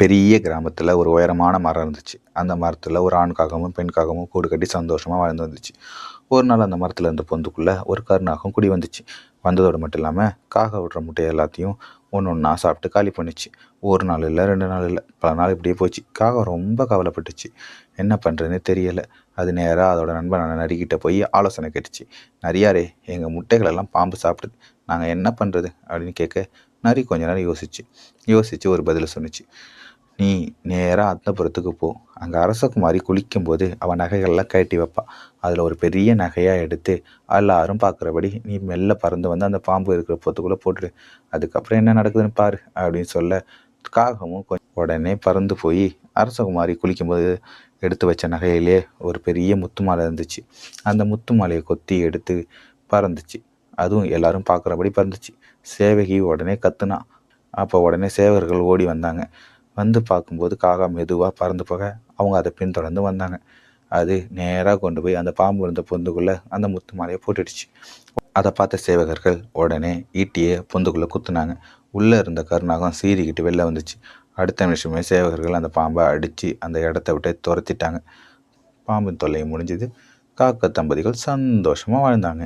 பெரிய கிராமத்தில் ஒரு உயரமான மரம் இருந்துச்சு. அந்த மரத்தில் ஒரு ஆண் காகமும் பெண் காகமும் கூடு கட்டி சந்தோஷமாக வாழ்ந்து வந்துச்சு. ஒரு நாள் அந்த மரத்தில் இருந்த பொந்துக்குள்ளே ஒரு கருநாகம் குடி வந்துச்சு. வந்ததோடு மட்டும் இல்லாமல் காக விடுற முட்டை எல்லாத்தையும் ஒன்று ஒன்றா சாப்பிட்டு காலி பண்ணிச்சு. ஒரு நாள் இல்லை, 2 நாள் இல்லை, பல நாள் இப்படியே போச்சு. காகம் ரொம்ப கவலைப்பட்டுச்சு. என்ன பண்ணுறதுன்னு தெரியலை. அது நேராக அதோட நண்பனான நரிக்கிட்ட போய் ஆலோசனை கேட்டுச்சு. நரியாரே, எங்கள் முட்டைகளெல்லாம் பாம்பு சாப்பிடுது, நாங்கள் என்ன பண்ணுறது அப்படின்னு கேட்க, நரி கொஞ்ச நேரம் யோசிச்சு ஒரு பதில் சொன்னிச்சு. நீ நேராக அந்தப்புறத்துக்கு போ. அங்கே அரசகுமாரி குளிக்கும்போது அவன் நகைகள்லாம் கழட்டி வைப்பாள். அதில் ஒரு பெரிய நகையாக எடுத்து எல்லாரும் பார்க்குறபடி நீ மெல்ல பறந்து வந்து அந்த பாம்பு இருக்கிற பொத்துக்குள்ளே போட்டுடு. அதுக்கப்புறம் என்ன நடக்குதுன்னு பாரு அப்படின்னு சொல்ல, காகமும் கொஞ்சம் உடனே பறந்து போய் அரசகுமாரி குளிக்கும்போது எடுத்து வச்ச நகையிலே ஒரு பெரிய முத்து மாலை இருந்துச்சு. அந்த முத்து மாலையை கொத்தி எடுத்து பறந்துச்சு. அதுவும் எல்லாரும் பார்க்குறபடி பறந்துச்சு. சேவகி உடனே கத்துனா. அப்போ உடனே சேவகர்கள் ஓடி வந்தாங்க. வந்து பார்க்கும்போது காக்கா மெதுவாக பறந்து போக அவங்க அதை பின்தொடர்ந்து வந்தாங்க. அது நேராக கொண்டு போய் அந்த பாம்பு இருந்த பொந்துக்குள்ளே அந்த முத்து மாலையை போட்டுடுச்சு. அதை பார்த்த சேவகர்கள் உடனே ஈட்டியை பொந்துக்குள்ளே குத்துனாங்க. உள்ளே இருந்த கருநாகம் சீறிக்கிட்டு வெளில வந்துச்சு. அடுத்த நிமிஷமே சேவகர்கள் அந்த பாம்பை அடித்து அந்த இடத்த விட்டு துரத்திட்டாங்க. பாம்பின் தொல்லை முடிஞ்சது. காக்க தம்பதிகள் சந்தோஷமாக வாழ்ந்தாங்க.